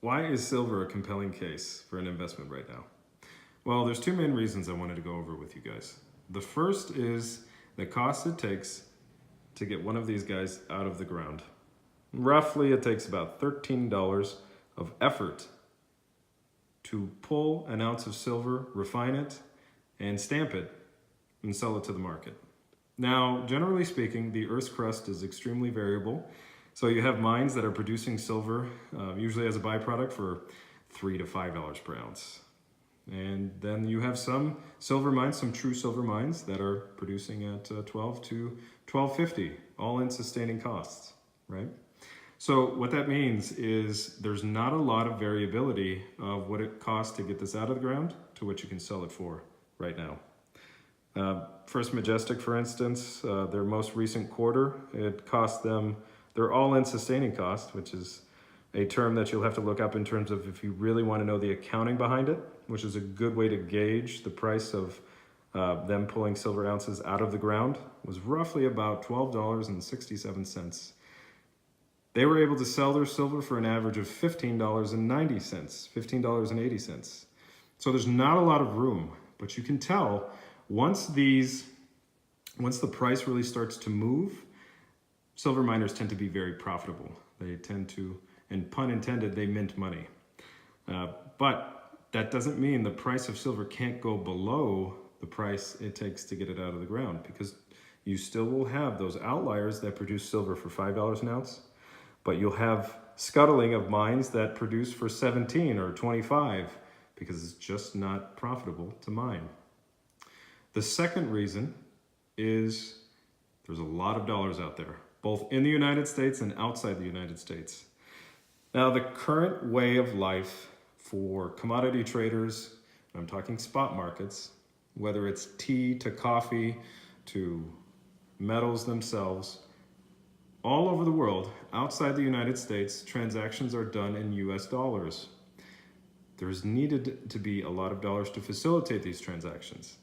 Why is silver a compelling case for an investment right now? Well, there's two main reasons I wanted to go over with you guys. The first is the cost it takes to get one of these guys out of the ground. Roughly, it takes about $13 of effort to pull an ounce of silver, refine it, and stamp it, and sell it to the market. Now, generally speaking, the Earth's crust is extremely variable. So you have mines that are producing silver, usually as a byproduct, for $3 to $5 per ounce. And then you have some silver mines, some true silver mines that are producing at 12 to $12.50, all in sustaining costs, right? So what that means is there's not a lot of variability of what it costs to get this out of the ground to what you can sell it for right now. First Majestic, for instance, their most recent quarter, it cost them, they're all in sustaining cost, which is a term that you'll have to look up in terms of if you really want to know the accounting behind it, which is a good way to gauge the price of them pulling silver ounces out of the ground, was roughly about $12.67. They were able to sell their silver for an average of $15.90, $15.80. So there's not a lot of room, but you can tell once the price really starts to move, silver miners tend to be very profitable. They tend to, and pun intended, they mint money. But that doesn't mean the price of silver can't go below the price it takes to get it out of the ground, because you still will have those outliers that produce silver for $5 an ounce, but you'll have scuttling of mines that produce for 17 or 25 because it's just not profitable to mine. The second reason is there's a lot of dollars out there, both in the United States and outside the United States. Now, the current way of life for commodity traders, I'm talking spot markets, whether it's tea to coffee to metals themselves, all over the world, outside the United States, transactions are done in US dollars. There's needed to be a lot of dollars to facilitate these transactions.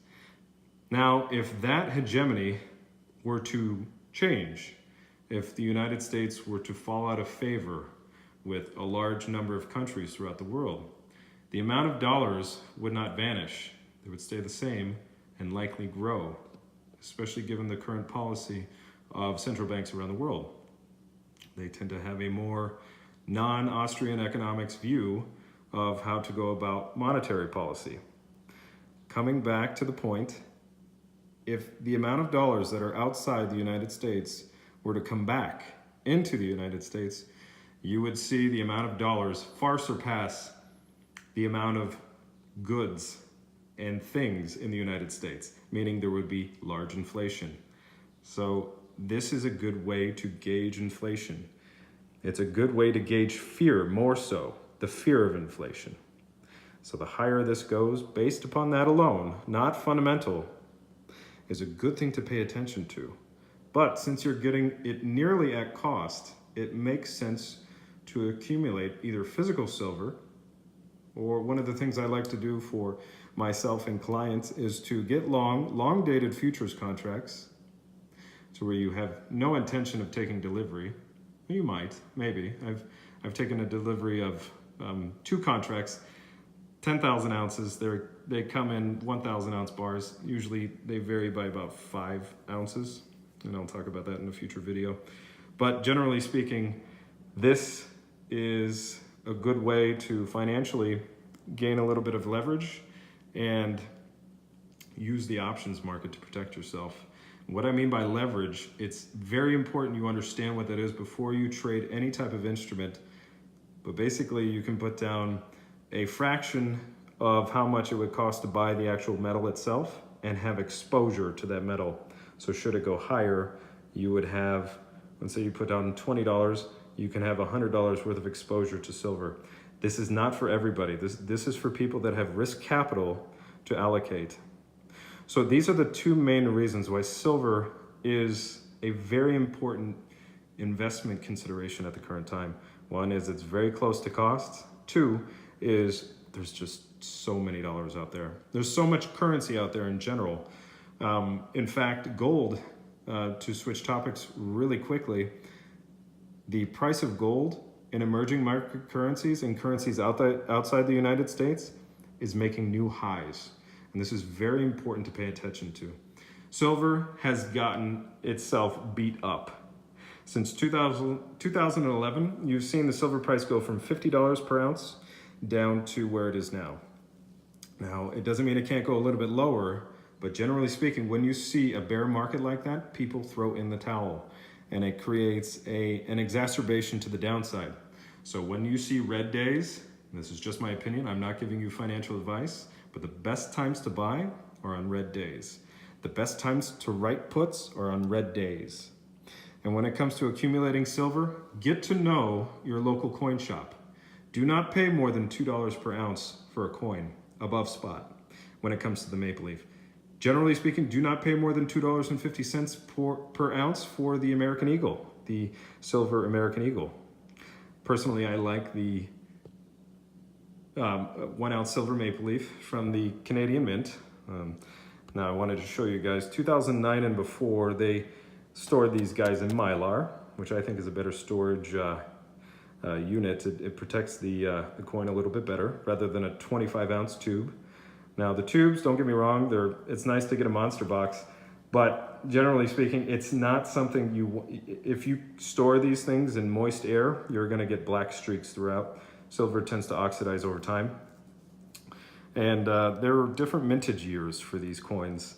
Now, if that hegemony were to change, if the United States were to fall out of favor with a large number of countries throughout the world, the amount of dollars would not vanish. They would stay the same and likely grow, especially given the current policy of central banks around the world. They tend to have a more non-Austrian economics view of how to go about monetary policy. Coming back to the point, if the amount of dollars that are outside the United States were to come back into the United States, you would see the amount of dollars far surpass the amount of goods and things in the United States, meaning there would be large inflation. So this is a good way to gauge inflation. It's a good way to gauge fear, more so, the fear of inflation. So the higher this goes, based upon that alone, not fundamental, is a good thing to pay attention to. But since you're getting it nearly at cost, it makes sense to accumulate either physical silver, or one of the things I like to do for myself and clients is to get long-dated futures contracts to where you have no intention of taking delivery. You might, maybe. I've taken a delivery of 2 contracts, 10,000 ounces. They come in 1,000 ounce bars. Usually they vary by about 5 ounces, and I'll talk about that in a future video. But generally speaking, this is a good way to financially gain a little bit of leverage and use the options market to protect yourself. What I mean by leverage, it's very important you understand what that is before you trade any type of instrument. But basically, you can put down a fraction of how much it would cost to buy the actual metal itself and have exposure to that metal. So should it go higher, you would have, let's say you put down $20, you can have $100 worth of exposure to silver. This is not for everybody. This is for people that have risk capital to allocate. So these are the two main reasons why silver is a very important investment consideration at the current time. One is it's very close to cost. 2 is there's just so many dollars out there. There's so much currency out there in general. In fact, gold, to switch topics really quickly, the price of gold in emerging market currencies and currencies outside the United States is making new highs. And this is very important to pay attention to. Silver has gotten itself beat up. Since 2011, you've seen the silver price go from $50 per ounce down to where it is now. Now, it doesn't mean it can't go a little bit lower, but generally speaking, when you see a bear market like that, people throw in the towel, and it creates an exacerbation to the downside. So when you see red days, and this is just my opinion, I'm not giving you financial advice, but the best times to buy are on red days. The best times to write puts are on red days. And when it comes to accumulating silver, get to know your local coin shop. Do not pay more than $2 per ounce for a coin above spot when it comes to the Maple Leaf. Generally speaking, do not pay more than $2.50 per ounce for the American Eagle, the silver American Eagle. Personally, I like the 1 ounce silver Maple Leaf from the Canadian Mint. Now I wanted to show you guys, 2009 and before, they stored these guys in Mylar, which I think is a better storage unit. It protects the coin a little bit better rather than a 25 ounce tube. Now the tubes, don't get me wrong, it's nice to get a monster box, but generally speaking, it's not something if you store these things in moist air, you're gonna get black streaks throughout. Silver tends to oxidize over time. And there are different mintage years for these coins.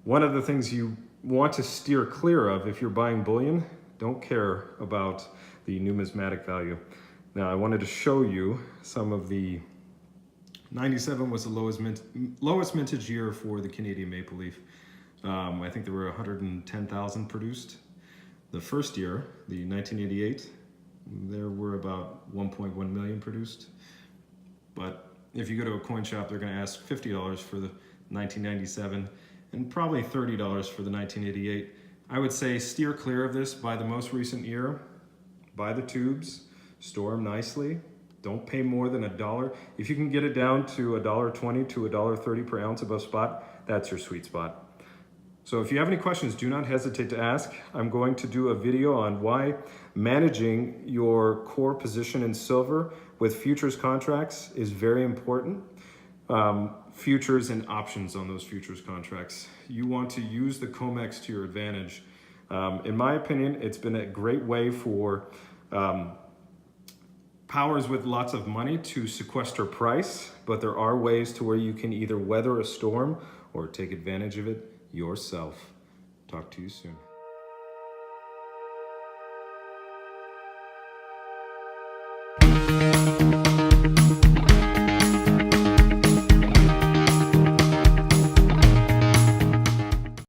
One of the things you want to steer clear of if you're buying bullion, don't care about the numismatic value. Now I wanted to show you some of the 97 was the lowest mintage year for the Canadian Maple Leaf. I think there were 110,000 produced. The first year, the 1988, there were about 1.1 million produced. But if you go to a coin shop, they're going to ask $50 for the 1997 and probably $30 for the 1988. I would say steer clear of this. Buy the most recent year, buy the tubes, store them nicely. Don't pay more than $1. If you can get it down to $1.20 to $1.30 per ounce above spot, that's your sweet spot. So if you have any questions, do not hesitate to ask. I'm going to do a video on why managing your core position in silver with futures contracts is very important. Futures and options on those futures contracts. You want to use the COMEX to your advantage. In my opinion, it's been a great way for powers with lots of money to sequester price, but there are ways to where you can either weather a storm or take advantage of it yourself. Talk to you soon.